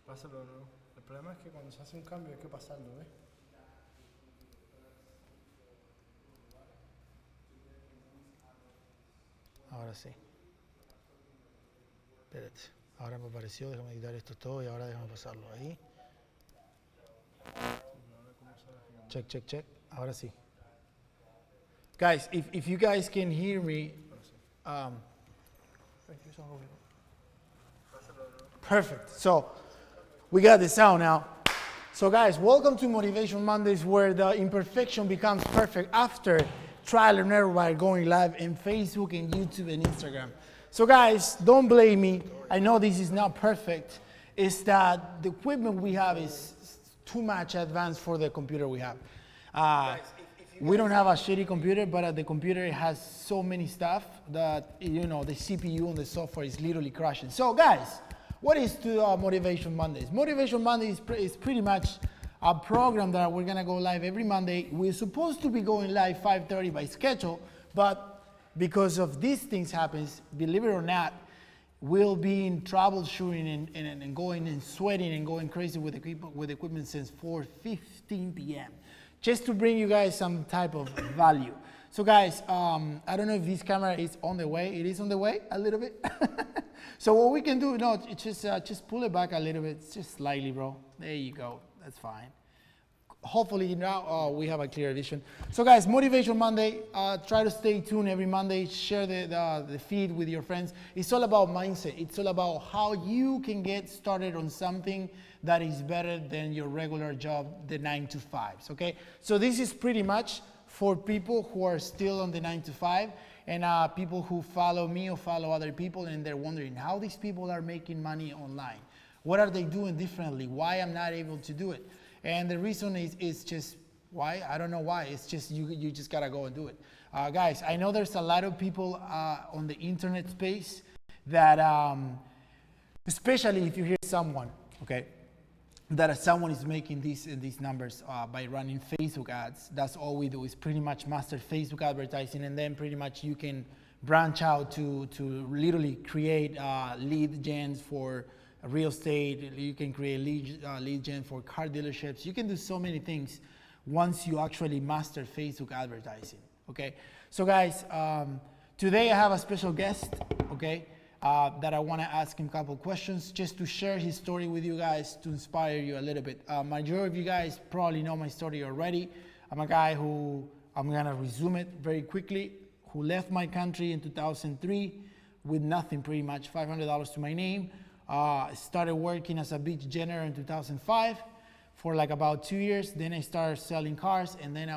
Pásalo, ¿no? El problema es que cuando se hace un cambio hay que pasarlo, ¿ves? Ahora sí. Espérate. Ahora me apareció, déjame quitar esto todo y ahora déjame pasarlo ahí. Check, check, check. Ahora sí. Guys, if you guys can hear me, perfect. So we got the sound now. So guys, welcome to Motivation Mondays, where the imperfection becomes perfect after trial and error by going live in Facebook and YouTube and Instagram. So guys, don't blame me. I know this is not perfect. It's that the equipment we have is too much advanced for the computer we have. We don't have a shitty computer, but the computer has so many stuff that, you know, the CPU and the software is literally crashing. So guys, what is Motivation Mondays? Motivation Mondays is pretty much a program that we're gonna go live every Monday. We're supposed to be going live 5:30 by schedule, but because of these things happens, believe it or not, we'll be in troubleshooting and going and sweating and going crazy with equipment since 4:15 p.m. just to bring you guys some type of value. So guys, I don't know if this camera is on the way. It is on the way a little bit. So what we can do, no, it's just pull it back a little bit, just slightly, bro. There you go, that's fine. Hopefully now we have a clear vision. So guys, Motivation Monday, try to stay tuned every Monday, share the feed with your friends. It's all about mindset. It's all about how you can get started on something that is better than your regular job, the 9 to 5s, okay? So this is pretty much for people who are still on the 9 to 5 and people who follow me or follow other people and they're wondering how these people are making money online. What are they doing differently? Why I'm not able to do it? And the reason is just why? I don't know why. It's just you just gotta go and do it. Guys, I know there's a lot of people on the internet space that, especially if you hear someone, okay, that someone is making these numbers by running Facebook ads. That's all we do is pretty much master Facebook advertising, and then pretty much you can branch out to literally create lead gens for real estate. You can create lead gen for car dealerships. You can do so many things once you actually master Facebook advertising, okay? So guys, today I have a special guest, okay, that I want to ask him a couple questions just to share his story with you guys, to inspire you a little bit. Majority of you guys probably know my story already. I'm a guy who, I'm gonna resume it very quickly, who left my country in 2003 with nothing, pretty much $500 to my name. Started working as a beach janitor in 2005 for like about 2 years. Then I started selling cars, and then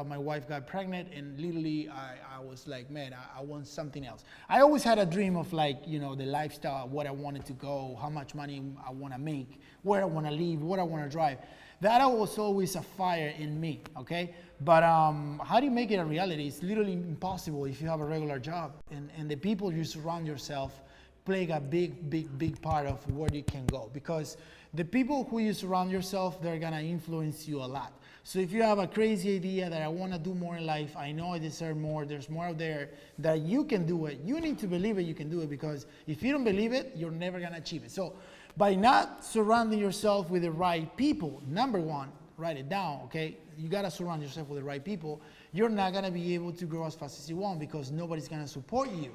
my wife got pregnant, and literally I was like, man, I want something else. I always had a dream of, like, you know, the lifestyle, what I wanted to go, how much money I want to make, where I want to live, what I want to drive. That was always a fire in me, okay? But how do you make it a reality? It's literally impossible if you have a regular job, and the people you surround yourself play a big part of where you can go, because the people who you surround yourself, they're gonna influence you a lot. So if you have a crazy idea that I wanna do more in life, I know I deserve more, there's more out there, that you can do it, you need to believe it, you can do it, because if you don't believe it, you're never gonna achieve it. So by not surrounding yourself with the right people, number one, write it down, okay? You gotta surround yourself with the right people. You're not gonna be able to grow as fast as you want, because nobody's gonna support you.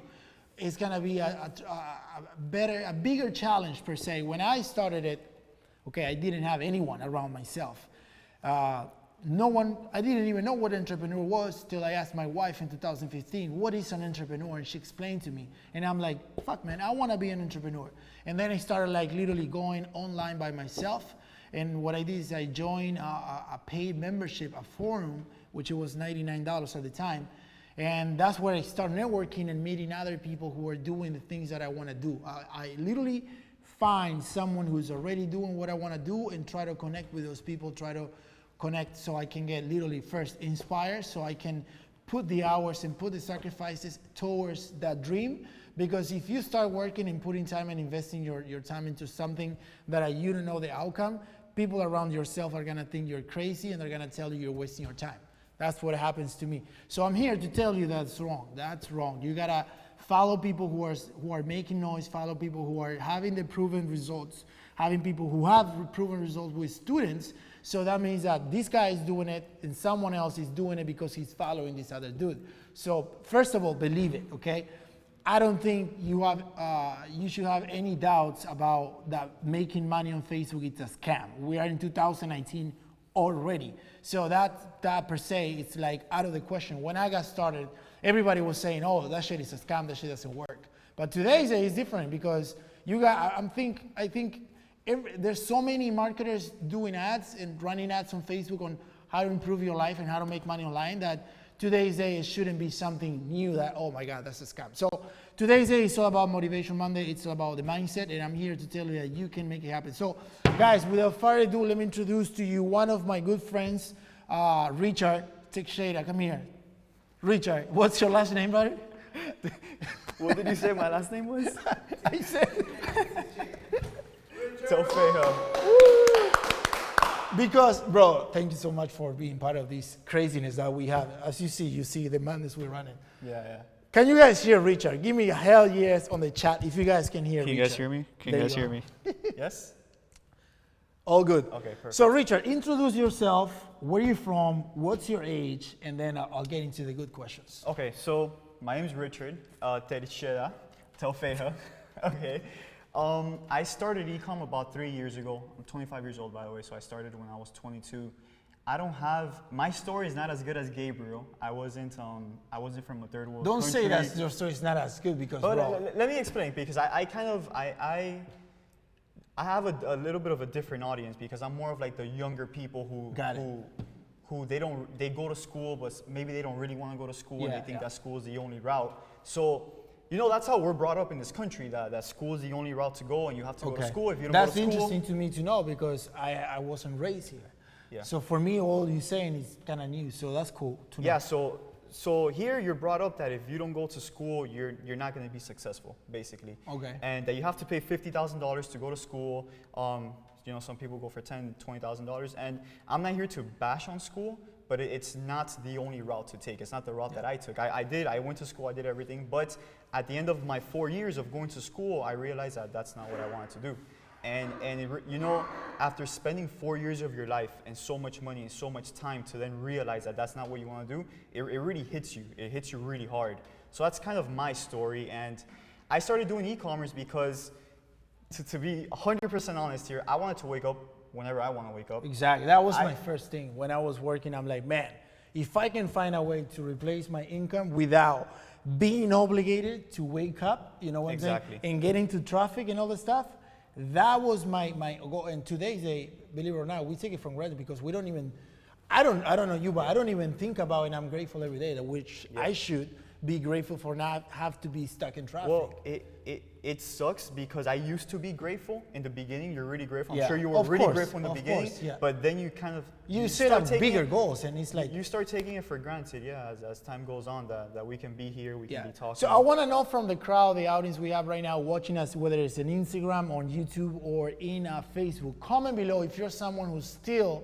It's gonna be a bigger challenge per se. When I started it, okay, I didn't have anyone around myself. No one, I didn't even know what an entrepreneur was till I asked my wife in 2015, what is an entrepreneur? And she explained to me. And I'm like, fuck man, I wanna be an entrepreneur. And then I started like literally going online by myself. And what I did is I joined a paid membership, a forum, which it was $99 at the time. And that's where I started networking and meeting other people who are doing the things that I want to do. I literally find someone who's already doing what I want to do and try to connect with those people, try to connect so I can get literally first inspired, so I can put the hours and put the sacrifices towards that dream. Because if you start working and putting time and investing your time into something that you don't know the outcome, people around yourself are going to think you're crazy, and they're going to tell you you're wasting your time. That's what happens to me. So I'm here to tell you that's wrong. That's wrong. You gotta follow people who are making noise, follow people who are having the proven results, having people who have proven results with students. So that means that this guy is doing it and someone else is doing it because he's following this other dude. So first of all, believe it, okay? I don't think you should have any doubts about that making money on Facebook is a scam. We are in 2019 already. So that per se, it's like out of the question. When I got started, everybody was saying, oh, that shit is a scam, that shit doesn't work. But today's day is different because I think there's so many marketers doing ads and running ads on Facebook on how to improve your life and how to make money online that today's day it shouldn't be something new that, oh my God, that's a scam. So today's day is all about Motivation Monday. It's all about the mindset, and I'm here to tell you that you can make it happen. So guys, without further ado, let me introduce to you one of my good friends, Richard. Take Shada, come here. Richard, what's your last name, buddy? What did you say my last name was? I said because, bro, thank you so much for being part of this craziness that we have. As you see the madness we're running. Yeah. Can you guys hear Richard? Give me a hell yes on the chat if you guys can hear Richard. Can you guys hear me? Can you guys hear me? Yes? All good. Okay, perfect. So Richard, introduce yourself. Where are you from? What's your age? And then I'll get into the good questions. Okay, so my name is Richard. Terishera. Telfeja. Okay. I started ecom about 3 years ago. I'm 25 years old, by the way, so I started when I was 22. My story is not as good as Gabriel. I wasn't from a third world Don't country. say that your story is not as good because, but bro. let me explain, because I have a little bit of a different audience, because I'm more of like the younger people who they go to school, but maybe they don't really want to go to school, and they think that school is the only route. So, that's how we're brought up in this country, that school is the only route to go, and you have to go to school. If you don't go to school. That's interesting to me to know, because I wasn't raised here. Yeah. So for me, all you're saying is kind of new, so that's cool to know. Yeah, so here you're brought up that if you don't go to school, you're not going to be successful, basically. Okay. And that you have to pay $50,000 to go to school. Some people go for $10,000, $20,000. And I'm not here to bash on school, but it's not the only route to take. It's not the route that I took. I went to school, I did everything, but at the end of my 4 years of going to school, I realized that that's not what I wanted to do. And after spending 4 years of your life and so much money and so much time to then realize that that's not what you want to do, it really hits you. It hits you really hard. So that's kind of my story. And I started doing e-commerce because, to be 100% honest here, I wanted to wake up whenever I want to wake up. Exactly. That was my first thing. When I was working, I'm like, man, if I can find a way to replace my income without being obligated to wake up, you know what I'm saying? And get into traffic and all the stuff, that was my goal. And today's day, believe it or not, we take it for granted because we don't even, I don't know you, but I don't even think about it, and I'm grateful every day, which I should be grateful for not have to be stuck in traffic. Well, it sucks because I used to be grateful in the beginning. You're really grateful. I'm sure you were really grateful in the beginning, but then you kind of... You set up bigger goals, and it's like... You start taking it for granted, as time goes on, that we can be here, we can be talking. So I want to know from the crowd, the audience we have right now watching us, whether it's on Instagram, on YouTube, or in Facebook, comment below if you're someone who still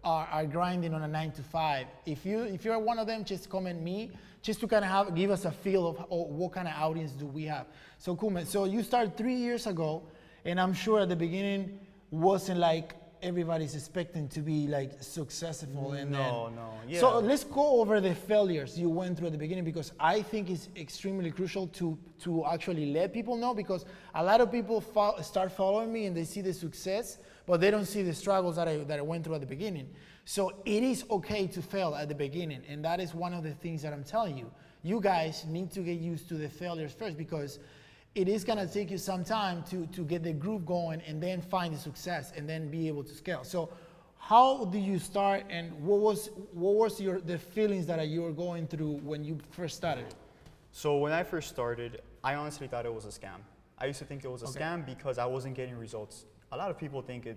are grinding on a 9 to 5. If you're one of them, just comment me, just to kind of give us a feel of what kind of audience do we have. So cool, man. So you started 3 years ago, and I'm sure at the beginning wasn't like everybody's expecting to be like successful. And no. Yeah. So let's go over the failures you went through at the beginning, because I think it's extremely crucial to actually let people know, because a lot of people start following me and they see the success, but they don't see the struggles that I went through at the beginning. So it is okay to fail at the beginning, and that is one of the things that I'm telling you. You guys need to get used to the failures first, because it is gonna take you some time to get the groove going and then find the success and then be able to scale. So how do you start, and what was the feelings that you were going through when you first started? So when I first started, I honestly thought it was a scam. I used to think it was a scam because I wasn't getting results. A lot of people think a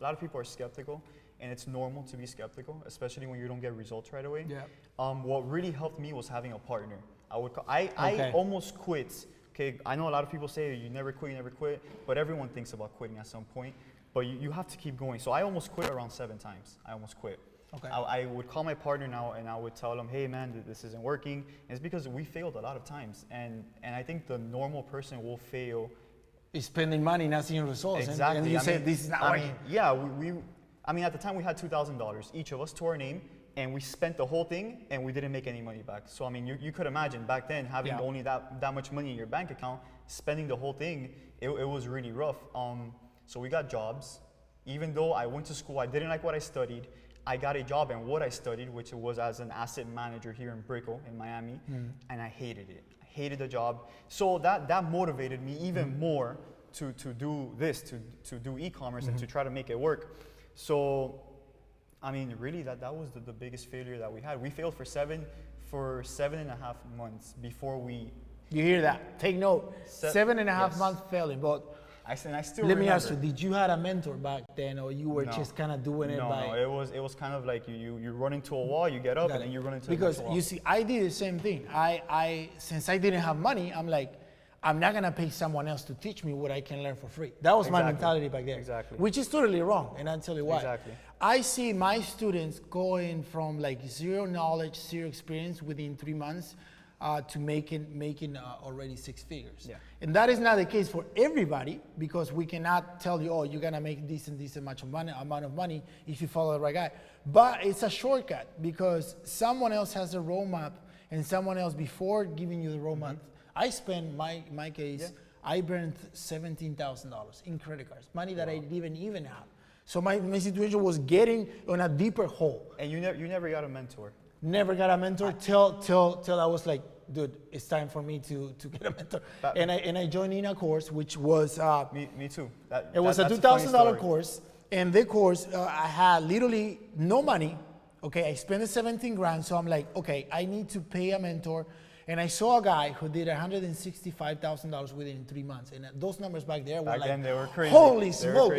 lot of people are skeptical, and it's normal to be skeptical, especially when you don't get results right away. Yeah. What really helped me was having a partner. I almost quit. Okay, I know a lot of people say you never quit, but everyone thinks about quitting at some point. But you have to keep going. So I almost quit around 7 times. I almost quit. Okay. I would call my partner now, and I would tell him, hey man, this isn't working. And it's because we failed a lot of times. And I think the normal person will fail It's spending money, not seeing results. Exactly. And you said this is not working. Yeah, I mean, at the time we had $2,000 each of us to our name, and we spent the whole thing, and we didn't make any money back. So I mean, you could imagine back then having only that much money in your bank account, spending the whole thing. It was really rough. So we got jobs. Even though I went to school, I didn't like what I studied. I got a job in what I studied, which was as an asset manager here in Brickell in Miami, and I hated it. I hated the job. So that motivated me even more to do this, to do e-commerce and to try to make it work. So, I mean, really, that was the biggest failure that we had. We failed for 7.5 months before we. You hear that? Take note. 7.5 months failing, but. I still Let remember. Me ask you, did you have a mentor back then, or you were just kind of doing it by? No, it was kind of like you run into a wall, you get up, and then you run into because the wall. You see, I did the same thing. Since I didn't have money, I'm like, I'm not gonna pay someone else to teach me what I can learn for free. That was my mentality back then. Exactly. Which is totally wrong, and I'll tell you why. Exactly. I see my students going from like zero knowledge, zero experience within 3 months to making already 6 figures. Yeah. And that is not the case for everybody, because we cannot tell you, oh, you're gonna make this and this amount of money if you follow the right guy. But it's a shortcut, because someone else has a roadmap, and someone else before giving you the roadmap. I spent my case, I burned $17,000 in credit cards, money that I didn't even have. So my situation was getting on a deeper hole. And you never got a mentor. Never got a mentor till I was like, dude, it's time for me to get a mentor. And I joined in a course, which was me too. It was a $2,000 course, and the course I had literally no money. Okay, I spent the 17 grand, so I'm like, okay, I need to pay a mentor. And I saw a guy who did $165,000 within 3 months, and those numbers back there were then they were crazy. Holy smoke!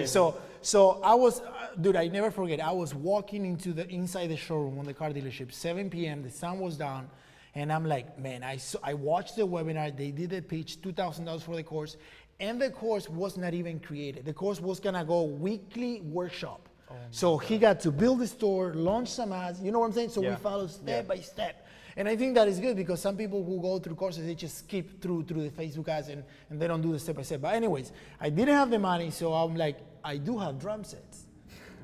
So I was, dude, I never forget. I was walking inside the showroom on the car dealership, 7 p.m. The sun was down, and I'm like, man, I watched the webinar. They did the pitch, $2,000 for the course, and the course was not even created. The course was gonna go weekly workshop. So he got to build the store, launch some ads. You know what I'm saying? So we follow step by step. And I think that is good, because some people who go through courses, they just skip through the Facebook ads and they don't do the step by step. But anyways, I didn't have the money, so I'm like, I do have drum sets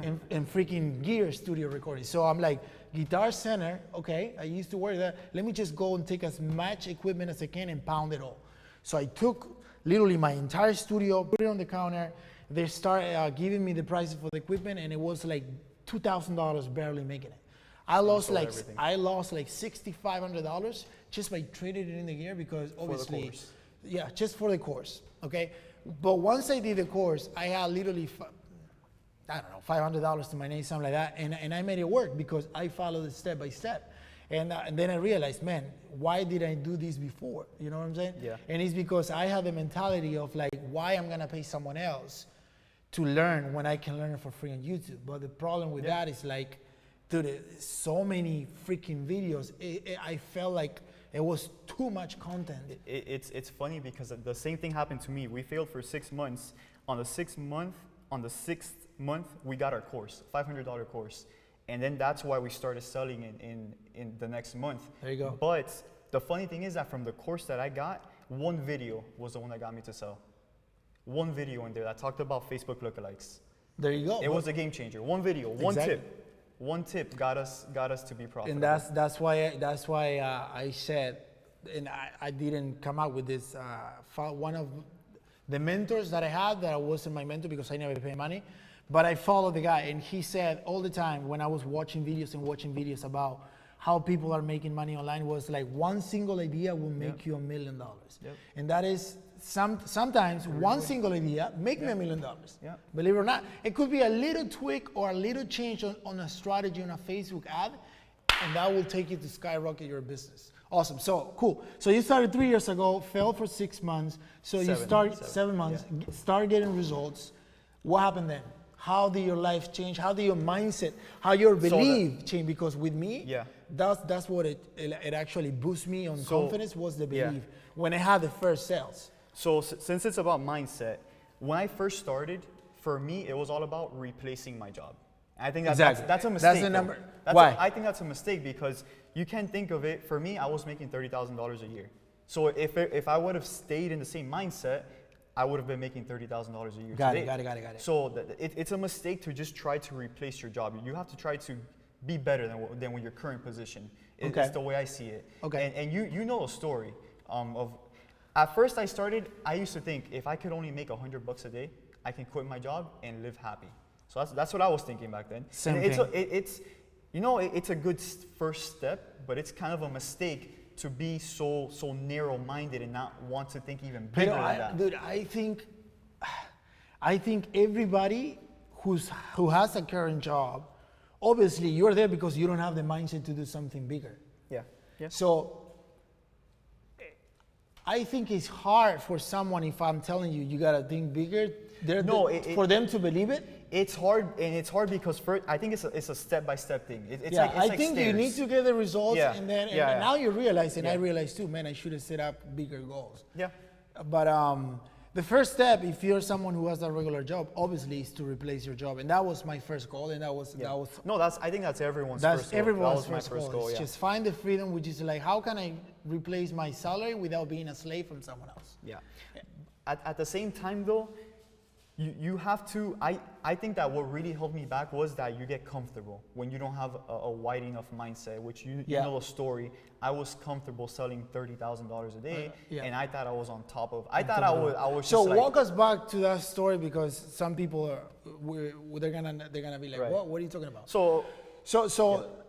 and freaking gear studio recording. So I'm like, Guitar Center, okay, I used to work there. Let me just go and take as much equipment as I can and pound it all. So I took literally my entire studio, put it on the counter. They started giving me the prices for the equipment, and it was like $2,000 barely making it. I lost like $6,500 just by trading it in the gear, because obviously, just for the course, okay. But once I did the course, I had literally, I don't know, $500 to my name, something like that, and I made it work because I followed it step by step. And then I realized, man, why did I do this before? You know what I'm saying? Yeah. And it's because I have the mentality of like, why I'm gonna pay someone else to learn when I can learn it for free on YouTube. But the problem with that is like, dude, so many freaking videos. I felt like it was too much content. It's funny because the same thing happened to me. We failed for 6 months. On the sixth month, we got our course, $500 course. And then that's why we started selling in the next month. There you go. But the funny thing is that from the course that I got, one video was the one that got me to sell. One video in there that talked about Facebook lookalikes. There you go. It was a game changer. One video, one tip got us to be profitable. And that's why I said, and I didn't come up with this. One of the mentors that I had, that wasn't my mentor because I never paid money, but I followed the guy, and he said all the time when I was watching videos about how people are making money online, was like, one single idea will make you $1 million. Yep. And that is sometimes one single idea make me $1 million. Yep. Believe it or not, it could be a little tweak or a little change on a strategy on a Facebook ad, and that will take you to skyrocket your business. Awesome. So cool. So you started 3 years ago, failed for 6 months. So you started 7 months, start getting results. What happened then? How did your life change? How did your mindset, how your belief change? Because with me, that's what it actually boosted me on confidence, was the belief when I had the first sales. So since it's about mindset, when I first started, for me, it was all about replacing my job. I think that's a mistake. That's the number. Why? I think that's a mistake because you can think of it. For me, I was making $30,000 a year. So if I would have stayed in the same mindset, I would have been making $30,000 a year Got today. it. So it's a mistake to just try to replace your job. You have to try to be better than with your current position. It's the way I see it. Okay. And you know a story of, at first I used to think if I could only make $100 a day, I can quit my job and live happy. So that's what I was thinking back then. Same and thing. It's a good first step, but it's kind of a mistake to be so narrow-minded and not want to think even bigger than that. Dude, I think everybody who has a current job, obviously you're there because you don't have the mindset to do something bigger. Yeah. So I think it's hard for someone, if I'm telling you, you gotta think bigger, for them to believe it. It's hard, and it's hard because I think it's a step-by-step thing. It's I like think stairs. you need to get the results, Yeah. and then Yeah, and yeah. now you realize, and Yeah. I realize too, man, I should have set up bigger goals. Yeah. But the first step, if you're someone who has a regular job, obviously is to replace your job, and that was my first goal, and that was No, I think that's everyone's that's first goal. everyone's That was first my first goal. goal. It's just find the freedom, which is like, how can I replace my salary without being a slave from someone else? Yeah. At the same time, though, you have to. I think that what really held me back was that you get comfortable when you don't have a wide enough mindset. Which you know the story. I was comfortable selling $30,000 a day, and I thought I was on top of. I was. So just like, walk us back to that story, because some people they're gonna be like, Right. what are you talking about? So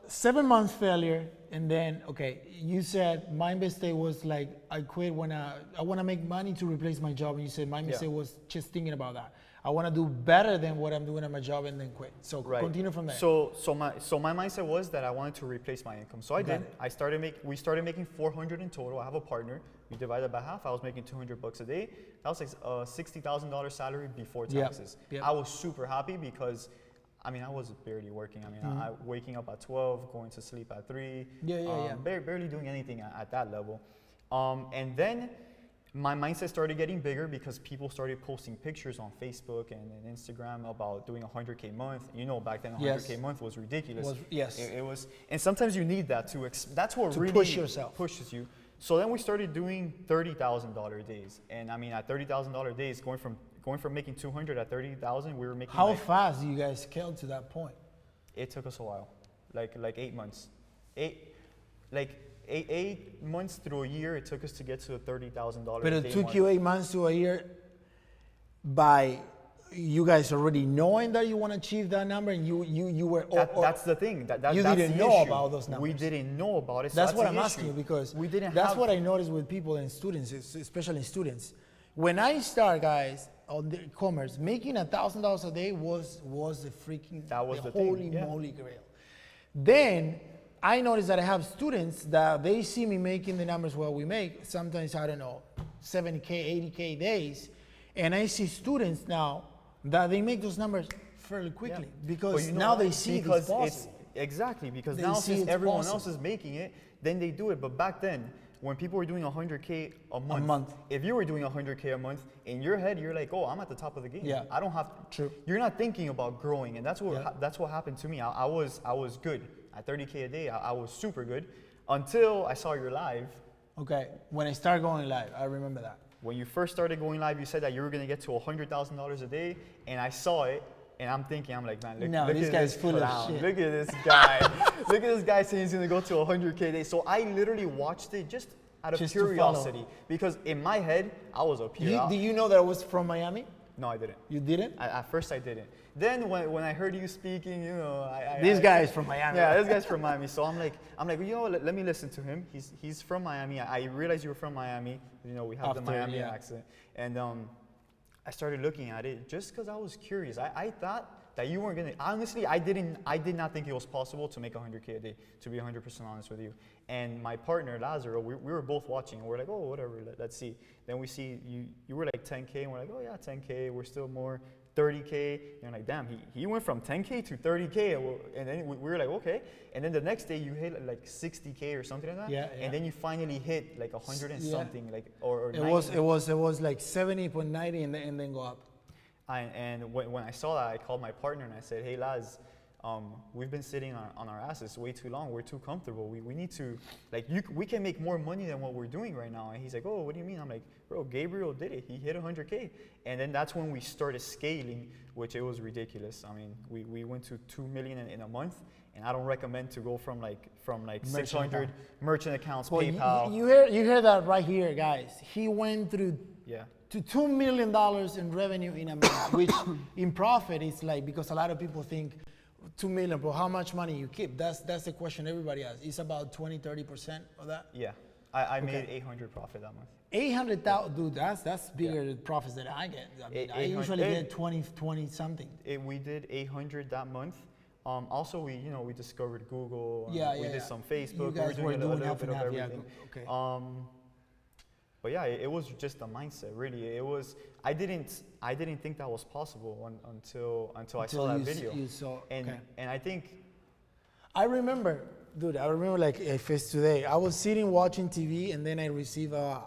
7 months failure, and then you said my mistake was like I quit when I want to make money to replace my job, and you said my mistake was just thinking about that. I want to do better than what I'm doing at my job, and then quit. So continue from there. So my mindset was that I wanted to replace my income. So I did. We started making 400 in total. I have a partner. We divided by half. I was making $200 a day. That was like a $60,000 salary before taxes. Yep. I was super happy because, I was barely working. I waking up at 12, going to sleep at 3. Barely doing anything at that level. And then my mindset started getting bigger because people started posting pictures on Facebook and Instagram about doing 100K month. Back then 100K month was ridiculous. It was, and sometimes you need that that's what to really push yourself. pushes you. So then we started doing $30,000 days, and at $30,000 days, going from making 200 at 30,000, we were making. How fast do you guys scale to that point? It took us a while, like 8 months, 8 months through a year. It took us to get to a $30,000. But it took you 8 months to a year by you guys already knowing that you want to achieve that number, and you were. That's the thing. You that's didn't the know issue. about those numbers. We didn't know about it. So that's what I'm the asking you, issue. because we didn't. That's what I noticed with people and students, especially students. When I start, guys, on the e-commerce, making $1,000 a day was the freaking the holy thing. moly grail. Then I noticed that I have students that they see me making the numbers what we make. Sometimes, I don't know, 70K, 80K days, and I see students now that they make those numbers fairly quickly because now they see it's possible. Exactly, because They now see since it's everyone possible. else is making it, then they do it. But back then, when people were doing 100K a month, if you were doing 100K a month, in your head you're like, oh, I'm at the top of the game. Yeah. I don't have. True. You're not thinking about growing, and that's what happened to me. I was good at 30K a day. I was super good until I saw your live. Okay, when I started going live, I remember that. When you first started going live, you said that you were gonna get to $100,000 a day, and I saw it. And I'm like, man, look this at guy's this full clown. of shit. Look at this guy. Look at this guy saying he's gonna go to 100K a day. So I literally watched it just out of curiosity, because in my head I was up here. Do you know that I was from Miami? No, I didn't. You didn't? At first I didn't. Then when I heard you speaking, This guy is from Miami. Yeah, this guy's from Miami. So I'm like, let me listen to him. He's from Miami. I realized you were from Miami. We have the Miami accent, and I started looking at it just because I was curious. I thought that you weren't gonna. Honestly, I did not think it was possible to make 100K a day. To be 100% honest with you. And my partner Lazaro, we were both watching, and we're like, oh, whatever, let's see. Then we see you were like 10K, and we're like, oh yeah, 10K. We're still more 30K. And like, damn, he went from 10K to 30K, and then we were like, okay. And then the next day you hit like 60K or something like that. Yeah. And then you finally hit like 100 and something, like or it was like 70.90 and then go up. And when I saw that, I called my partner and I said, hey Laz, we've been sitting on our asses way too long. We're too comfortable. We need to, like, we can make more money than what we're doing right now. And he's like, oh, what do you mean? I'm like, bro, Gabriel did it. He hit 100K. And then that's when we started scaling, which it was ridiculous. I mean, we went to 2 million in a month. And I don't recommend to go from like 600 merchant accounts, well, PayPal. You hear that right here, guys. He went through to $2 million in revenue in a month, which in profit is like, because a lot of people think 2 million, but how much money you keep? That's the question everybody asks. It's about 20-30% of that. Yeah, I made 800 profit that month. 800,000, dude. That's bigger profits than I get. I mean, I usually get 20 something. We did 800 that month. Also, we discovered Google. We did some Facebook. You guys we were doing a little bit of half, everything. Okay. But yeah, it was just a mindset. Really, it was. I didn't think that was possible until I saw that video. You saw, and I think. I remember like if it's today. I was sitting watching TV and then I received an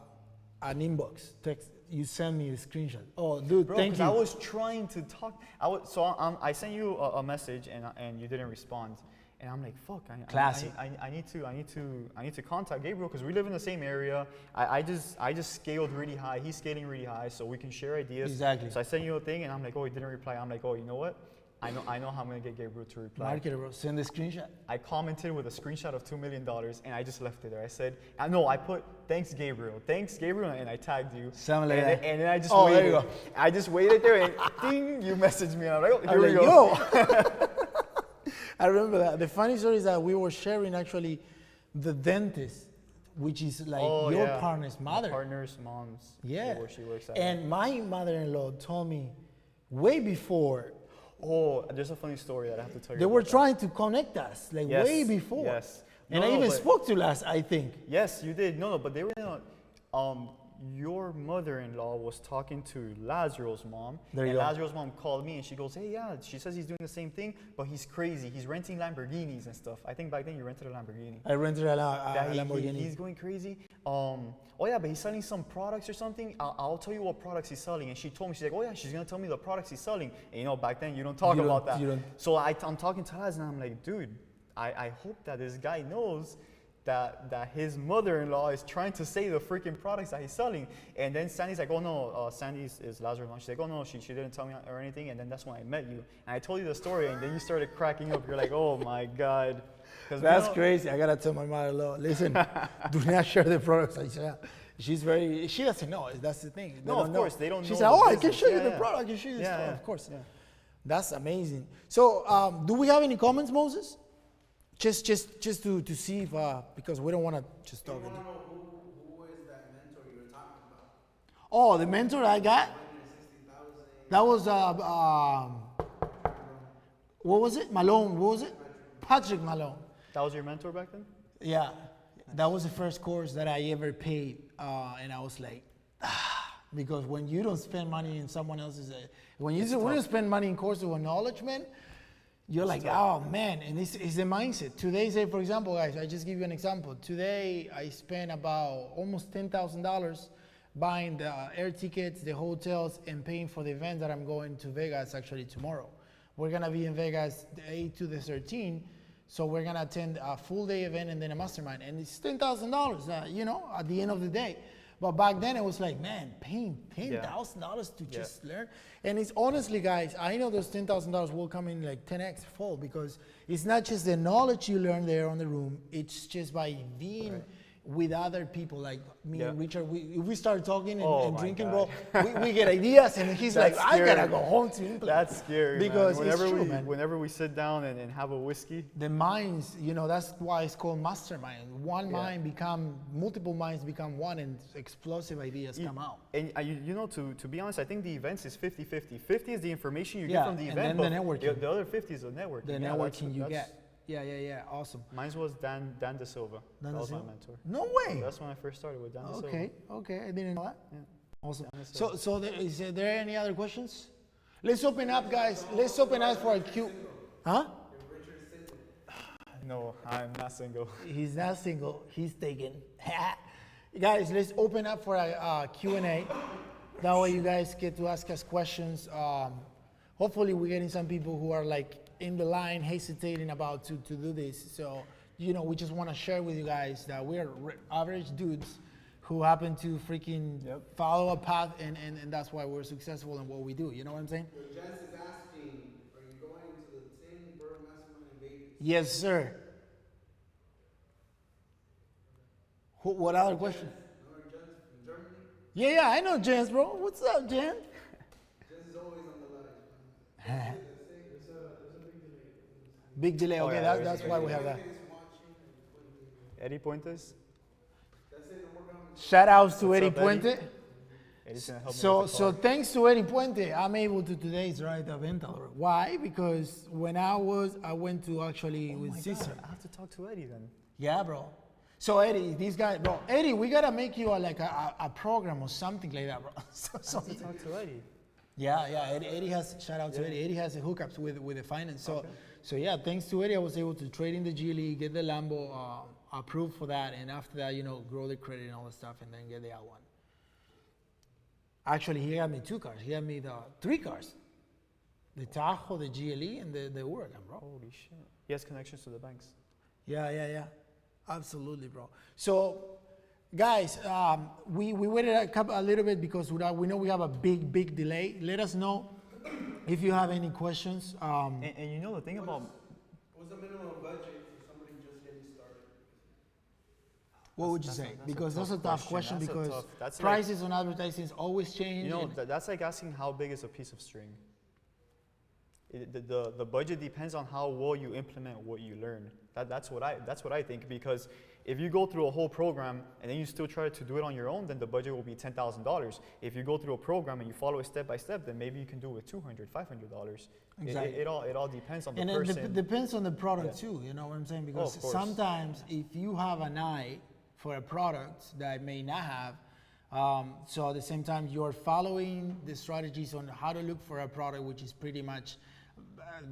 inbox text. You sent me a screenshot. Oh, dude, bro, thank you. I was trying to talk. I sent you a message and you didn't respond. And I'm like, fuck. I need to contact Gabriel because we live in the same area. I just scaled really high. He's scaling really high, so we can share ideas. Exactly. So I sent you a thing, and I'm like, oh, he didn't reply. I'm like, oh, you know what? I know how I'm gonna get Gabriel to reply. Market it, bro. Send the screenshot. I commented with a screenshot of $2 million, and I just left it there. I said, I put thanks Gabriel, and I tagged you. Something like that. And then I just waited. There you go. I just waited there, and ding, you messaged me, and I'm like, oh, here we go. I remember that. The funny story is that we were sharing actually the dentist, which is like your partner's mother. My partner's mom's. Yeah. Where she works at. And my mother-in-law told me way before. Oh, there's a funny story that I have to tell you. They were trying to connect us, like way before. Yes. And I even spoke to Laz, I think. Yes, you did. No, but they were your mother-in-law was talking to Lazarus' mom. Lazarus' mom called me and she goes, hey, yeah, she says he's doing the same thing, but he's crazy. He's renting Lamborghinis and stuff. I think back then you rented a Lamborghini. I rented a Lamborghini. He's going crazy. Oh yeah, but he's selling some products or something. I'll tell you what products he's selling. And she told me, she's like, oh yeah, she's gonna tell me the products he's selling. And back then you don't talk about that. So I'm talking to Laz and I'm like, dude, I hope that this guy knows that his mother-in-law is trying to say the freaking products that he's selling. And then Sandy's like, oh no, Sandy is Lazarus' mom. She's like, oh no, she didn't tell me or anything. And then that's when I met you. And I told you the story and then you started cracking up. You're like, oh my God. That's crazy. I gotta tell my mother-in-law, listen, do not share the products. I said, she doesn't know. That's the thing. No, of course, they don't know. She said, oh, I can show you the product. I can show you the stuff. Of course. Yeah. That's amazing. So do we have any comments, Moses? Just to see if, because we don't want to just talk. I want to know who is that mentor you were talking about? Oh, the mentor I got? That was, what was it? Malone. What was it? Patrick Malone. That was your mentor back then? Yeah. That was the first course that I ever paid. And I was like, because when you don't spend money in someone else's, when you don't spend money in courses of acknowledgement, you're like, oh man, and it's the mindset. Today, say for example, guys, I just give you an example. Today, I spent about almost $10,000 buying the air tickets, the hotels, and paying for the event that I'm going to Vegas actually tomorrow. We're gonna be in Vegas the 8th to the 13th, so we're gonna attend a full day event and then a mastermind, and it's $10,000, at the end of the day. But back then it was like, man, paying $10,000 to just learn. And it's honestly, guys, I know those $10,000 will come in like 10x fold because it's not just the knowledge you learn there on the room. It's just by being with other people like me and Richard. If we start talking and drinking, bro, we get ideas. And he's like, I gotta go home to implement. That's scary, because man. it's true, man. Whenever we sit down and have a whiskey. The minds, that's why it's called mastermind. Multiple minds become one and explosive ideas come out. And to be honest, I think the events is 50-50. 50 is the information you get from the event, and then the networking. The other 50 is the networking. The networking you get. Yeah, awesome. Mine was Dan De Silva. That was my mentor. No way. That's when I first started with Dan De Silva. Okay, I didn't know that. Yeah. Awesome. Is there any other questions? Let's open up, guys. Let's open up for a Q. Huh? No, I'm not single. He's not single. He's taken. Guys, let's open up for a Q&A. That way you guys get to ask us questions. Hopefully we're getting some people who are like in the line hesitating about to do this. So, we just want to share with you guys that we're average dudes who happen to freaking follow a path, and that's why we're successful in what we do. You know what I'm saying? Jess is asking, are you going to the Ting Bird Mastermind in Vegas? Yes, sir. What other question? Remember Jens from Germany? Yeah, I know Jens, bro. What's up, Jen? Jens is always on the live. Big delay. Okay, yeah, that's why we have that. Eddie Puentes. Shout outs to What's Eddie up, Eddie? Puente. Eddie's gonna help me So with the car. thanks to Eddie Puente, I'm able to today's ride a Ventador. Why? Because when I went to actually with Oh my Caesar. God, I have to talk to Eddie then. Yeah, bro. So Eddie, these guys, bro. Eddie, we gotta make you a program or something like that, bro. I have to talk to Eddie. Yeah. Eddie has shout out to Eddie. Eddie has the hookups with the finance. So yeah, thanks to Eddie, I was able to trade in the GLE, get the Lambo approved for that, and after that, grow the credit and all the stuff, and then get the L1. Actually, he got me 2 cars. He got me the 3 cars: the Tahoe, the GLE, and the Huracan, bro. Holy shit. He has connections to the banks. Yeah. Absolutely, bro. So, guys, we waited a little bit because we know we have a big delay. Let us know if you have any questions. And the thing about What's the minimum budget for somebody just getting started? What would you That's say? a Because that's a tough question That's a because tough- that's like- prices on advertising always change. and- that's like asking how big is a piece of string. The budget depends on how well you implement what you learn. That's what I think, because if you go through a whole program and then you still try to do it on your own, then the budget will be $10,000. If you go through a program and you follow it step by step, then maybe you can do it with $200, $500. Exactly. It all depends on the And person. it depends on the product Yeah. too, you know what I'm saying? Because of course. sometimes if you have an eye for a product that I may not have, so at the same time you're following the strategies on how to look for a product, which is pretty much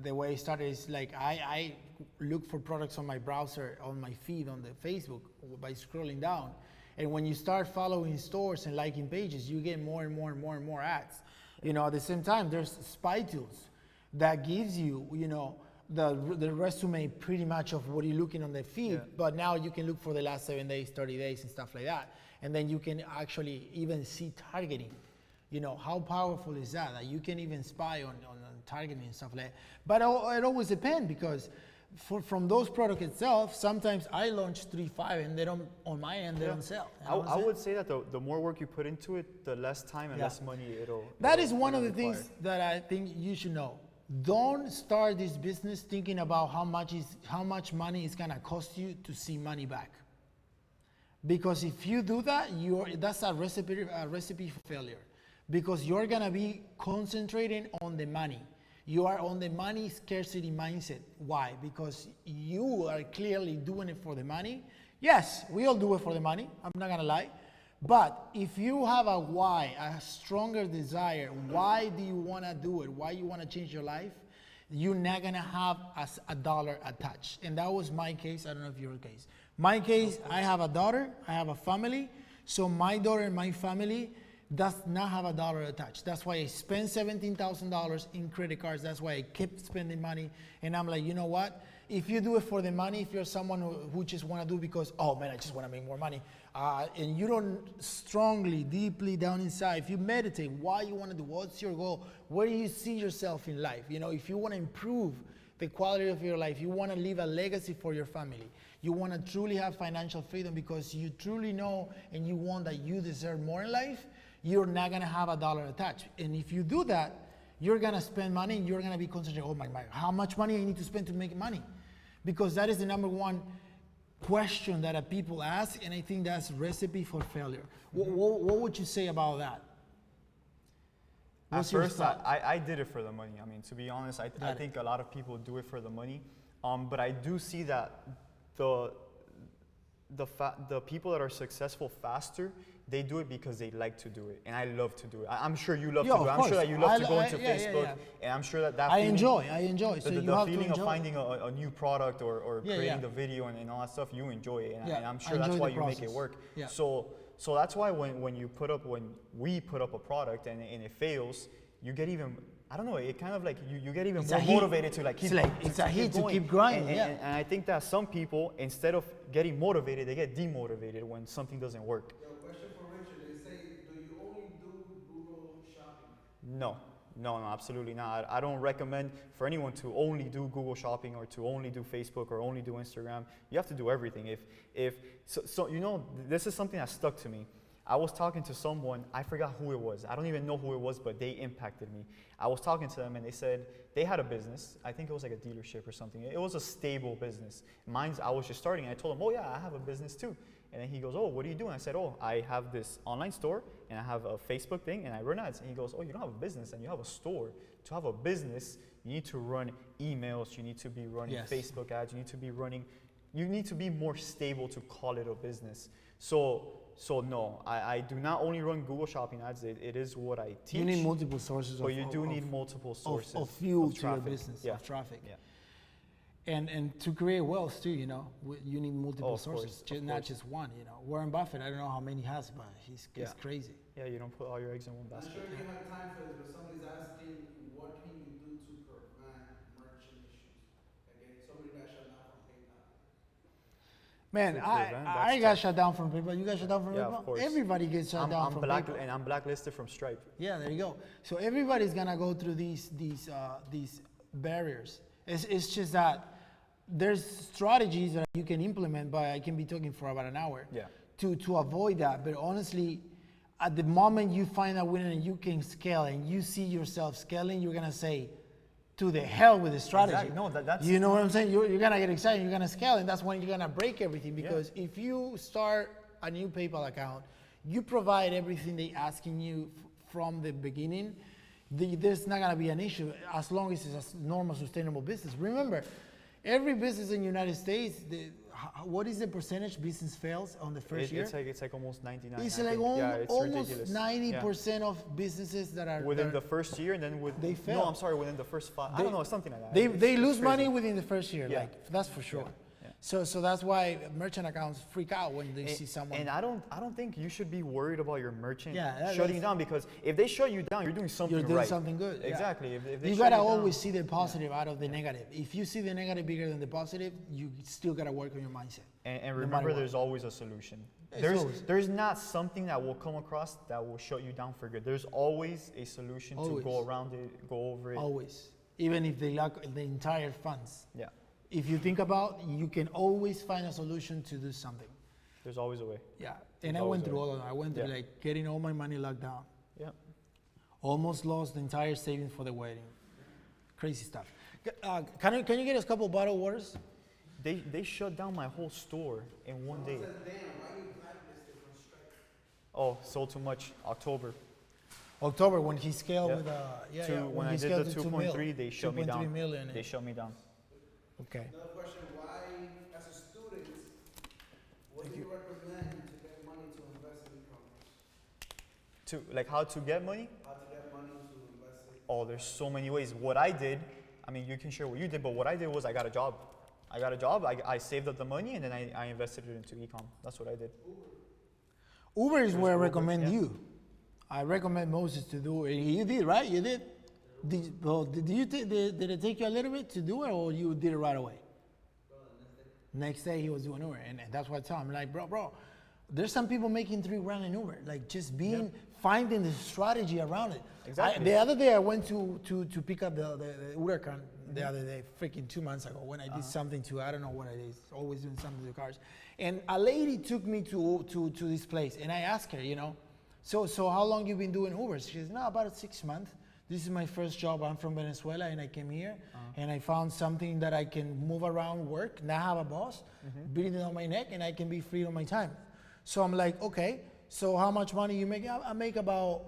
the way it started is like I look for products on my browser, on my feed, on the Facebook by scrolling down. And when you start following stores and liking pages, you get more and more ads. At the same time, there's spy tools that gives you, the resume pretty much of what you're looking on the feed, Yeah. but now you can look for the last 7 days, 30 days and stuff like that. And then you can actually even see targeting. How powerful is that? That you can even spy on targeting and stuff like that. But it always depends because from those products itself, sometimes I launch 3-5 and they don't, on my end, they don't sell. You know what I'm I saying? would say that the more work you put into it, the less time and Yeah. less money it'll. That it'll- is one of the it'll things require. that I think you should know. Don't start this business thinking about how much money it's gonna cost you to see money back. Because if you do that, that's a recipe for failure. Because you're gonna be concentrating on the money. You are on the money scarcity mindset. Why? Because you are clearly doing it for the money. Yes, we all do it for the money. I'm not gonna lie. But if you have a why, a stronger desire, why do you wanna do it? Why you wanna change your life? You're not gonna have a dollar attached. And that was my case. I don't know if your case. My case, I have a daughter, I have a family. So my daughter and my family does not have a dollar attached. That's why I spent $17,000 in credit cards. That's why I kept spending money. And I'm like, you know what? If you do it for the money, if you're someone who just want to do because, oh man, I just want to make more money, and you don't strongly, deeply down inside, if you meditate, why you want to do, what's your goal, where do you see yourself in life? If you want to improve the quality of your life, you want to leave a legacy for your family, you want to truly have financial freedom because you truly know and you want that you deserve more in life, you're not going to have a dollar attached. And if you do that, you're going to spend money and you're going to be concentrating, oh my, how much money I need to spend to make money? Because that is the number one question that people ask, and I think that's recipe for failure. What would you say about that? At What's your first, thought? I did it for the money. I mean, to be honest, I think a lot of people do it for the money. But I do see that the people that are successful faster, they do it because they like to do it, and I love to do it. I'm sure you love Yeah, to do it. of I'm course. sure that you love to go I- into yeah, Facebook, and I'm sure that I feeling, enjoy. So the you have feeling to enjoy of finding a new product or Yeah, creating yeah. the video and all that stuff, you enjoy it, and, Yeah, and I'm I sure that's enjoy why the you make it process. work. Yeah. So that's why when we put up a product and it fails, you get even I don't know, it kind of like you get even It's more a heat. motivated to like keep It's a heat to going. keep grinding, yeah. And I think that some people, instead of getting motivated, they get demotivated when something doesn't work. Yo, question for Richard. They say, do you only do Google shopping? No, absolutely not. I don't recommend for anyone to only do Google Shopping or to only do Facebook or only do Instagram. You have to do everything. So you know, this is something that stuck to me. I was talking to someone, I forgot who it was. I don't even know who it was, but they impacted me. I was talking to them and they said they had a business. I think it was like a dealership or something. It was a stable business. I was just starting and I told him, oh yeah, I have a business too. And then he goes, oh, what do you do? And I said, oh, I have this online store and I have a Facebook thing and I run ads. And he goes, oh, you don't have a business and you have a store. To have a business, you need to run emails, you need to be running Facebook ads, you need to be more stable to call it a business. So no, I do not only run Google Shopping ads. It is what I teach. You need multiple sources but you do need multiple sources of fuel to your traffic. business, of traffic. Yeah. And to create wealth too, you know, you need multiple sources, not just one. You know, Warren Buffett, I don't know how many he has, but he's crazy. Yeah, you don't put all your eggs in one I'm basket. sure you have time for this, but somebody's asking, what can you do to prevent merchant issues? Like if somebody got shut down from PayPal. Man, To prevent, I that's got tough. shut down from PayPal. You got shut down from Yeah, PayPal? of course. Everybody gets shut down from PayPal. And I'm blacklisted from Stripe. Yeah, there you go. So everybody's gonna go through these barriers. It's just that there's strategies that you can implement, but I can be talking for about an hour. Yeah. To avoid that. But honestly, at the moment you find a winner and you can scale and you see yourself scaling, you're gonna say, to the hell with the strategy. Exactly. No, that's you know what I'm saying? You're gonna get excited, you're gonna scale, and that's when you're gonna break everything. Because if you start a new PayPal account, you provide everything they asking you from the beginning. There's not gonna be an issue as long as it's a normal, sustainable business. Remember, every business in the United States, what is the percentage business fails on the first year? It's like almost 99. It's I like think. It's almost ridiculous. 90% of businesses that are Within the first year, and then they fail. No, I'm sorry, within the first 5. I don't know, something like that. They It's lose crazy. money within the first year. Yeah. Like that's for sure. Yeah. So that's why merchant accounts freak out when they see someone. And I don't think you should be worried about your merchant Yeah, shutting you down, because if they shut you down, you're doing something You're doing right. something good. Yeah. Exactly. If they You shut gotta down- always see the positive out of the negative. If you see the negative bigger than the positive, you still gotta work on your mindset. And no remember, matter what. there's always a solution. It's always- There's not something that will come across that will shut you down for good. There's always a solution to go Always. around it, go over it. Always, even if they lack the entire funds. Yeah, If you think about, you can always find a solution to do something. there's always a way. Yeah, and I always went a through way. all of that. I went through Yeah. like getting all my money locked down. Yeah. Almost lost the entire savings for the wedding. Crazy stuff. Can you get us a couple bottled waters? They shut down my whole store in one day. Says, damn, why you blacklisted from Stripe? Oh, sold too much. October. October when he scaled Yeah. with When I he did scaled the to 2.3, they shut me 2.3 down. million. They shut me down. Okay. Another question, why, as a student, what do you recommend to get money to invest in e-commerce? Like how to get money? How to get money to invest in? Oh, there's so many ways. What I did, I mean, you can share what you did, but what I did was I got a job. I saved up the money and then I invested it into e-com. That's what I did. Uber is where I Uber, recommend yeah. you. I recommend Moses to do it. You did, right? You did. Did it take you a little bit to do it, or you did it right away? Next day he was doing Uber, and that's what I tell him. Like, bro, there's some people making $3,000 in Uber. Like, just finding the strategy around it. Exactly. The other day I went to pick up the Uber car the other day, freaking 2 months ago, when I did something to, I don't know what it is, always doing something to the cars. And a lady took me to this place, and I asked her, so how long you been doing Uber? She says, no, about 6 months. This is my first job. I'm from Venezuela, and I came here, and I found something that I can move around, work, not have a boss, breathing on my neck, and I can be free on my time. So I'm like, okay, so how much money you make? I make about,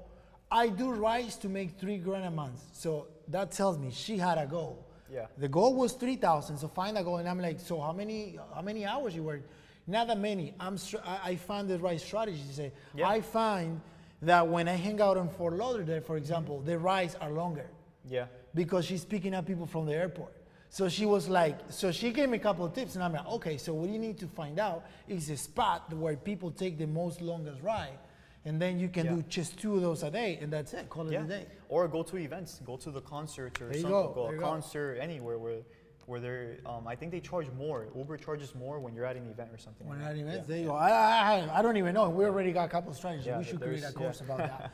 I do rice to make $3,000 a month. So that tells me she had a goal. Yeah. The goal was 3,000, so find a goal, and I'm like, so how many hours you work? Not that many. I found the right strategy to say, I find that when I hang out in Fort Lauderdale, for example, the rides are longer. Yeah. Because she's picking up people from the airport. So she was like, so she gave me a couple of tips, and I'm like, okay, so what you need to find out is a spot where people take the most longest ride, and then you can Yeah. do just 2 of those a day, and that's it. Call it a day. Or go to events, go to the concert or There you something, go, a there you go. concert anywhere where they're, I think they charge more. Uber charges more when you're at an event or something. When like at that. events, Yeah, there you yeah. go. I don't even know. We already got a couple of strategies. Yeah, We should create a there's- course yeah. about that.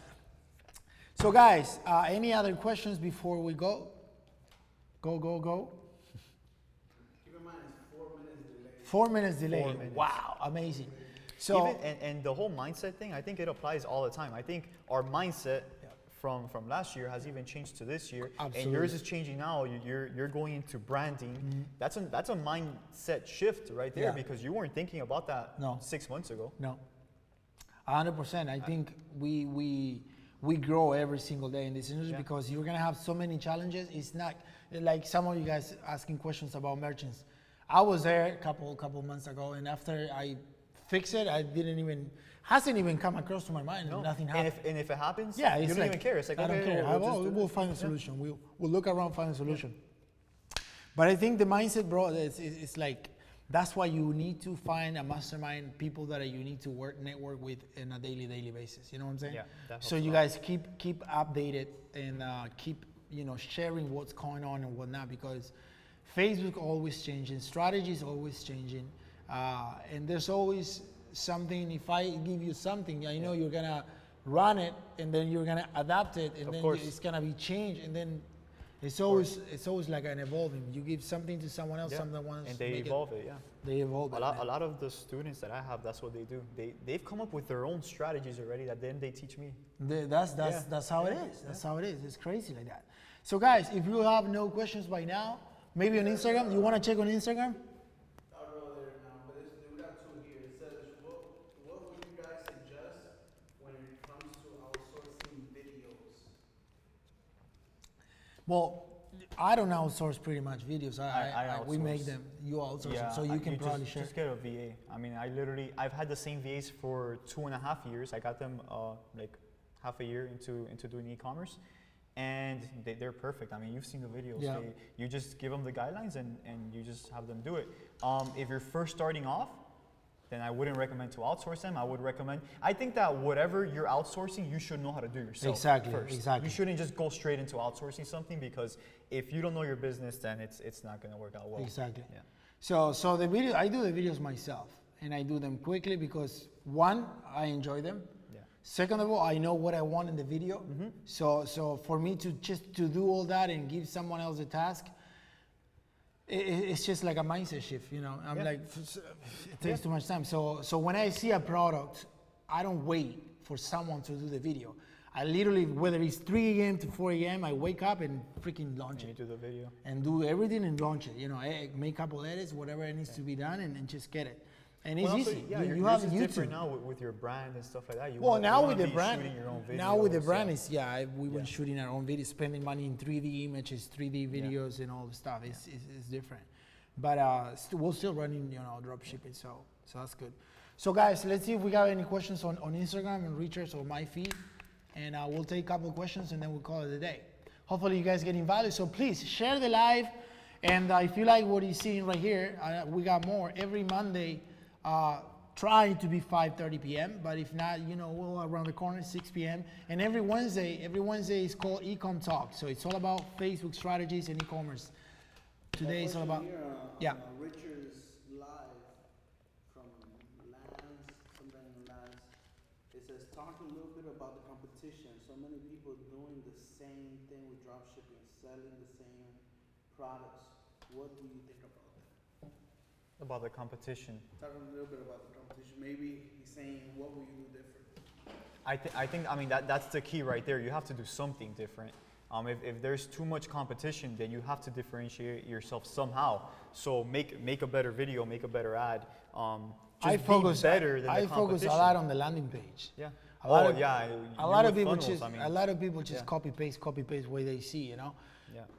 So guys, any other questions before we go? Go. Keep in mind, it's 4 minutes delay. 4 minutes delay. 4 minutes. Wow, amazing. So Even, and the whole mindset thing, I think it applies all the time. I think our mindset from last year has even changed to this year, and yours Absolutely. is changing now. You're going into branding. That's a mindset shift right there, Yeah. because you weren't thinking about that No. 6 months ago. no, 100%. I think we grow every single day in this industry Yeah. because you're gonna have so many challenges. It's not like some of you guys asking questions about merchants. I was there a couple months ago, and after I fixed it, hasn't even come across to my mind. No. Nothing And happened. if it happens, Yeah, you it's don't like, even care. It's like, I don't okay, care. we'll We'll just do find a it. solution. We'll look around, find a solution. But I think the mindset, bro, it's like that's why you need to find a mastermind, people that you need to network with on a daily basis. You know what I'm saying? Yeah, that So helps you a lot. guys keep updated and keep sharing what's going on and whatnot, because Facebook always changing, strategy is always changing, and there's always something. If I give you something, I know you're gonna run it, and then you're gonna adapt it, and Of then course. it's gonna be changed, and then it's always like an evolving. You give something to someone else, Yeah. someone wants And to they make evolve it, yeah. They evolve A it. lot, man. a lot of the students that I have, that's what they do. They've come up with their own strategies already that then they teach me. That's how it Yeah. is. That's how it is. It's crazy like that. So guys, if you have no questions by now, maybe on Instagram. You want to check on Instagram? I'll go there now, but we got 2 here. It says, what would you guys suggest when it comes to outsourcing videos? Well, I don't outsource pretty much videos. We make outsource. them. You outsource them, so you can probably share. Just get a VA. I mean, I've had the same VAs for 2.5 years. I got them like half a year into doing e-commerce, and they're perfect. I mean, you've seen the videos. Yeah. You just give them the guidelines and you just have them do it. If you're first starting off, then I wouldn't recommend to outsource them. I think that whatever you're outsourcing, you should know how to do yourself Exactly, first. exactly. You shouldn't just go straight into outsourcing something, because if you don't know your business, then it's not going to work out well. Exactly. Yeah. So the video, I do the videos myself, and I do them quickly because one, I enjoy them. Yeah. Second of all, I know what I want in the video. So for me to do all that and give someone else a task, it's just like a mindset shift, I'm Yeah. like, it takes too much time. So when I see a product, I don't wait for someone to do the video. I literally, whether it's 3 a.m. to 4 a.m., I wake up and freaking launch You it do the video. and do everything and launch it. Make a couple edits, whatever it needs to be done, and just get it. And it's Well, also, easy. yeah, you yours have is YouTube. different now with your brand and stuff like that. You Well, wanna- now you with wanna the be brand, shooting your own now with the videos, brand yeah. is we were shooting our own videos, spending money in 3D images, 3D videos, and all the stuff. It's different, but we're still running drop shipping, so that's good. So guys, let's see if we got any questions on Instagram and Richard's or my feed, and we'll take a couple of questions and then we'll call it a day. Hopefully you guys getting value. So please share the live, and if you like what you're seeing right here, we got more every Monday. Trying to be 5:30 p.m. But if not, we'll around the corner 6 p.m. And every Wednesday is called Ecom Talk. So it's all about Facebook strategies and e-commerce. Today is all about yeah. Richard's live from Lance. It says, talk a little bit about the competition. So many people doing the same thing with dropshipping, selling the same products. What do you think about that? About the competition. Talk a little bit about the competition. Maybe he's saying, what will you do different? I think that's the key right there. You have to do something different. If there's too much competition, then you have to differentiate yourself somehow. So make a better video, make a better ad. Just be better than the competition. I focus a lot on the landing page. Yeah. A lot of people just yeah. copy paste what they see, Yeah.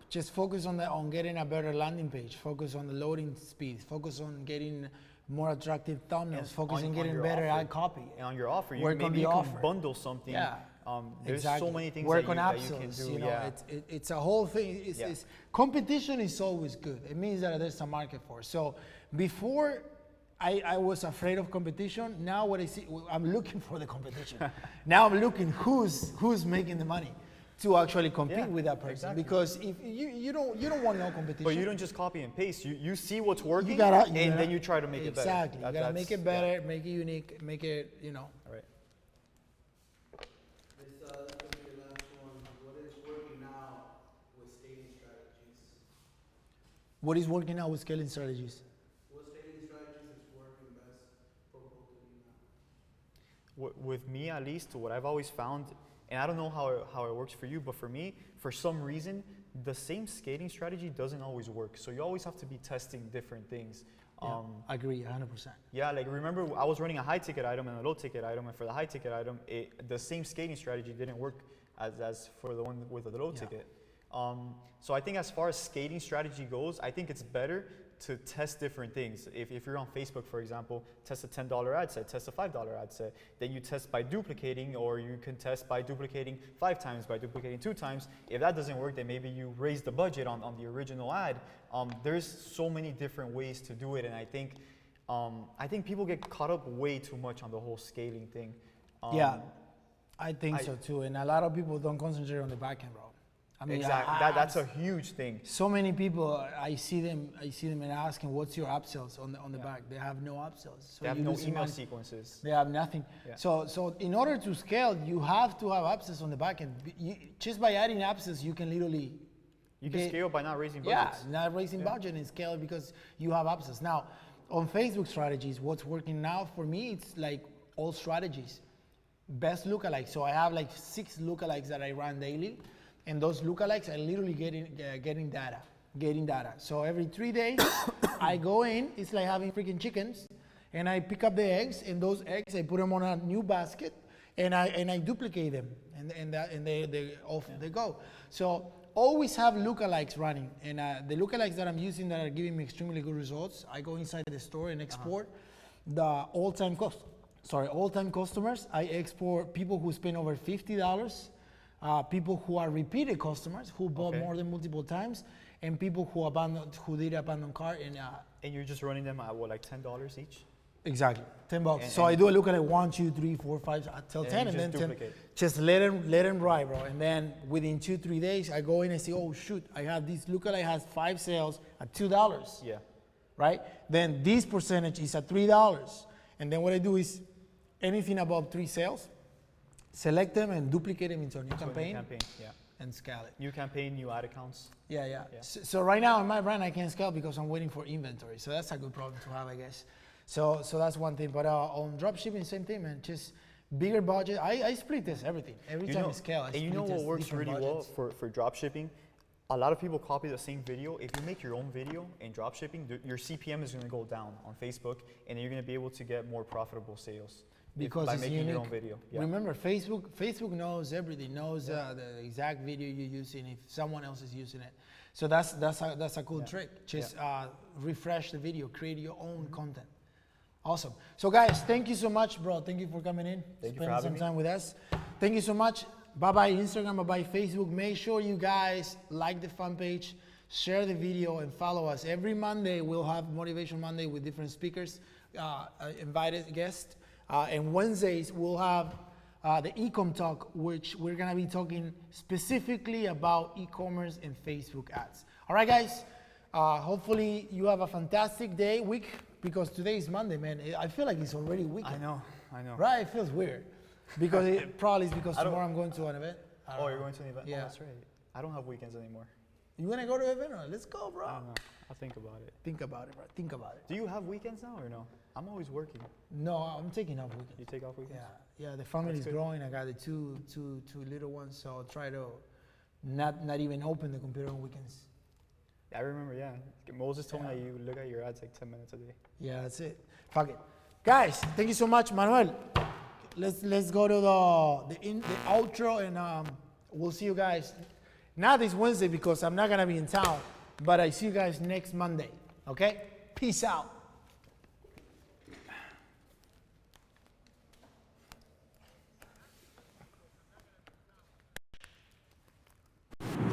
Just focus on getting a better landing page. Focus on the loading speed. Focus on getting more attractive thumbnails. And focus on getting your better offer. ad copy. And on your offer, Work on the you offer. can bundle something. Yeah. There's exactly. so many things Work that on you can upsells. do. Yeah. It's a whole thing. Competition is always good. It means that there's a market for it. So before I was afraid of competition. Now what I see, I'm looking for the competition. Now I'm looking who's making the money to actually compete with that person. Exactly. Because if you don't want no competition. But you don't just copy and paste. You see what's working, and then you try to make it better. Exactly. You gotta make it better, make it unique, make it, you know. All right. This is gonna be the last one. What is working now with scaling strategies? What is working out with scaling strategies? What scaling strategies is working best for both of you now? With me, at least, what I've always found, and I don't know how it works for you, but for me, for some reason, the same skating strategy doesn't always work. So you always have to be testing different things. Yeah, I agree, 100%. Yeah, like remember, I was running a high ticket item and a low ticket item, and for the high ticket item, the same skating strategy didn't work as for the one with the low ticket. So I think as far as skating strategy goes, I think it's better to test different things. If you're on Facebook, for example, test a $10 ad set, test a $5 ad set. Then you test by duplicating, or you can test by duplicating 5 times, by duplicating 2 times. If that doesn't work, then maybe you raise the budget on the original ad. There's so many different ways to do it, and I think people get caught up way too much on the whole scaling thing. Yeah, I think so too. And a lot of people don't concentrate on the back end, bro. I mean, exactly. That's a huge thing. So many people, I see them and asking, "What's your upsells on the back?" They have no upsells. So they have no email sequences. They have nothing. Yeah. So in order to scale, you have to have upsells on the back end. Just by adding upsells, you can literally scale by not raising budgets. Yeah, not raising budget and scale because you have upsells. Now, on Facebook strategies, what's working now for me, it's like all strategies. Best lookalikes. So I have like 6 lookalikes that I run daily. And those lookalikes are literally getting data. So every 3 days, I go in. It's like having freaking chickens, and I pick up the eggs. And those eggs, I put them on a new basket, and I duplicate them, and they off they go. So always have lookalikes running, and the lookalikes that I'm using that are giving me extremely good results. I go inside the store and export the all-time customers. I export people who spend over $50. People who are repeated customers who bought more than multiple times, and people who did abandon cart. And you're just running them at what, like $10 each? Exactly, $10. So I do a look at it 1, 2, 3, 4, 5 till 10, and then duplicate. 10. Just let them ride, bro. And then within 2-3 days, I go in and say, oh shoot, I have this lookalike has 5 sales at $2. Yeah. Right. Then this percentage is at $3, and then what I do is anything above 3 sales. Select them and duplicate them into a new campaign, and scale it. New campaign, new ad accounts. Yeah. So right now in my brand, I can't scale because I'm waiting for inventory. So that's a good problem to have, I guess. So that's one thing. But on dropshipping, same thing, man. Just bigger budget. I split this everything. Every time I scale, I split and you know what works really budgets. well for dropshipping? A lot of people copy the same video. If you make your own video in dropshipping, your CPM is going to go down on Facebook, and you're going to be able to get more profitable sales. Because by it's making unique. your own video. Yeah. Remember, Facebook knows everything, knows the exact video you're using if someone else is using it. So that's a cool trick. Just refresh the video, create your own content. Awesome. So guys, thank you so much, bro. Thank you for coming in, spending some time with us. Thank you so much. Bye-bye Instagram, bye-bye Facebook. Make sure you guys like the fan page, share the video, and follow us. Every Monday, we'll have Motivation Monday with different speakers, invited guests. And Wednesdays, we'll have the e-com talk, which we're going to be talking specifically about e-commerce and Facebook ads. All right, guys. Hopefully, you have a fantastic week, because today is Monday, man. I feel like it's already weekend. I know. Right? It feels weird. Because it probably is because tomorrow I'm going to an event. You're going to an event? Yeah. Oh, that's right. I don't have weekends anymore. You want to go to an event? Let's go, bro. I don't know. I'll think about it. Think about it, bro. Think about it. Do you have weekends now or no? I'm always working. No, I'm taking off weekends. You take off weekends? Yeah. The family is growing. I got the two little ones, so I'll try to not even open the computer on weekends. I remember, Moses told me that you look at your ads like 10 minutes a day. Yeah, that's it. Fuck it. Guys, thank you so much. Manuel, let's go to the outro, and we'll see you guys. Not this Wednesday because I'm not going to be in town, but I see you guys next Monday. Okay? Peace out.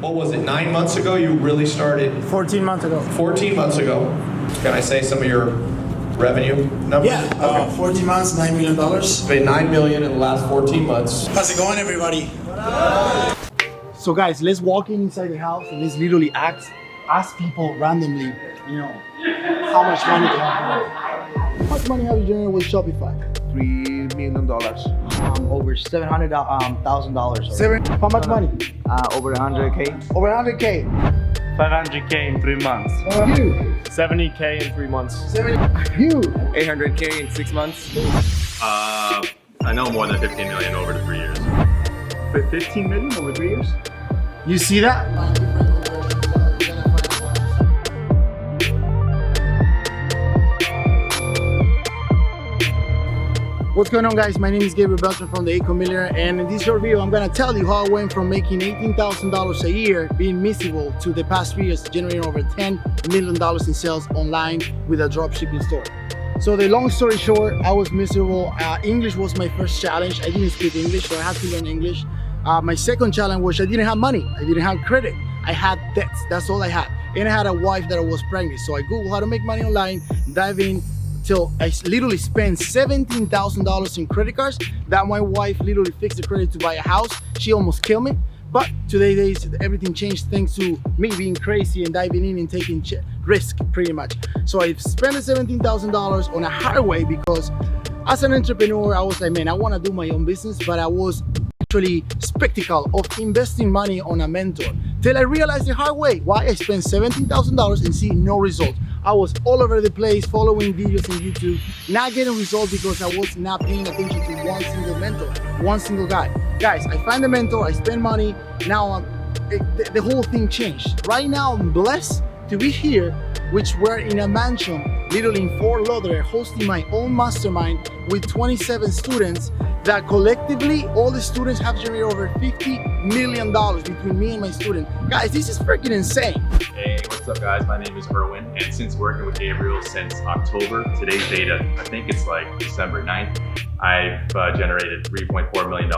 What was it, 9 months ago you really started? 14 months ago. 14 months ago. Can I say some of your revenue number? Yeah, 14 months, $9 million. Made $9 million in the last 14 months. How's it going, everybody? So guys, let's walk inside the house and let's literally ask people randomly, you know, how much money they have. How much money have you generated with Shopify? $3 million. Over $700,000. How much money? Over 100K. Over 100K. 500K in 3 months. You. 70K in 3 months. 70. You. 800K in 6 months. I know more than 15 million over the 3 years. 15 million over 3 years? You see that? What's going on, guys? My name is Gabriel Beltran from the Eco Millionaire, and in this short video I'm gonna tell you how I went from making $18,000 a year being miserable to the past 3 years generating over $10 million in sales online with a dropshipping store. So the long story short, I was miserable. English was my first challenge. I didn't speak English, so I had to learn English. My second challenge was I didn't have money. I didn't have credit. I had debts. That's all I had. And I had a wife that was pregnant. So I Googled how to make money online, dive in, till I literally spent $17,000 in credit cards that my wife literally fixed the credit to buy a house. She almost killed me. But today, everything changed thanks to me being crazy and diving in and taking risk pretty much. So I spent the $17,000 on a hard way because as an entrepreneur, I was like, man, I want to do my own business, but I was actually skeptical of investing money on a mentor. Till I realized the hard way why I spent $17,000 and see no results. I was all over the place following videos on YouTube, not getting results because I was not paying attention to one single mentor, one single guy. Guys, I find a mentor, I spend money, now the whole thing changed. Right now I'm blessed to be here, which we're in a mansion, literally in Fort Lauderdale, hosting my own mastermind with 27 students that collectively, all the students have generated over $50 million between me and my student. Guys, this is freaking insane. Hey, what's up guys? My name is Erwin, and since working with Gabriel since October, today's data, I think it's like December 9th, I've generated $3.4 million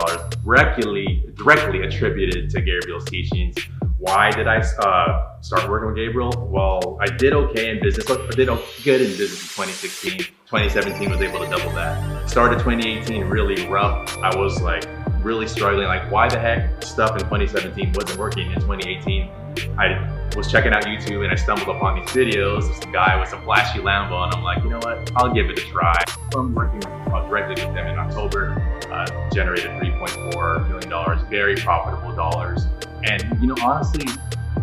directly attributed to Gabriel's teachings. Why did I start working with Gabriel? Well, I did okay in business. I did good in business in 2016. 2017 was able to double that. Started 2018 really rough. I was like really struggling. Like, why the heck stuff in 2017 wasn't working in 2018? I was checking out YouTube and I stumbled upon these videos of some guy with some flashy Lambo, and I'm like, you know what? I'll give it a try. I'm working directly with them in October. Generated $3.4 million, very profitable dollars. And you know, honestly,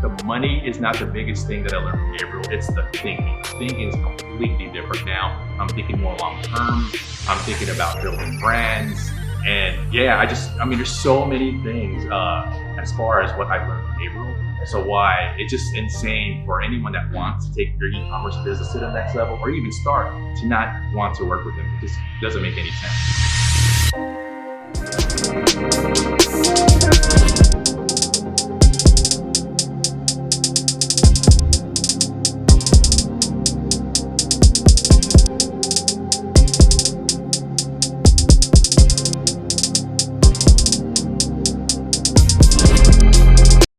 the money is not the biggest thing that I learned from Gabriel. It's the thinking. Thinking is completely different now. I'm thinking more long term. I'm thinking about building brands. And yeah, I mean, there's so many things as far as what I've learned from Gabriel. So why it's just insane for anyone that wants to take their e-commerce business to the next level or even start to not want to work with him. It just doesn't make any sense.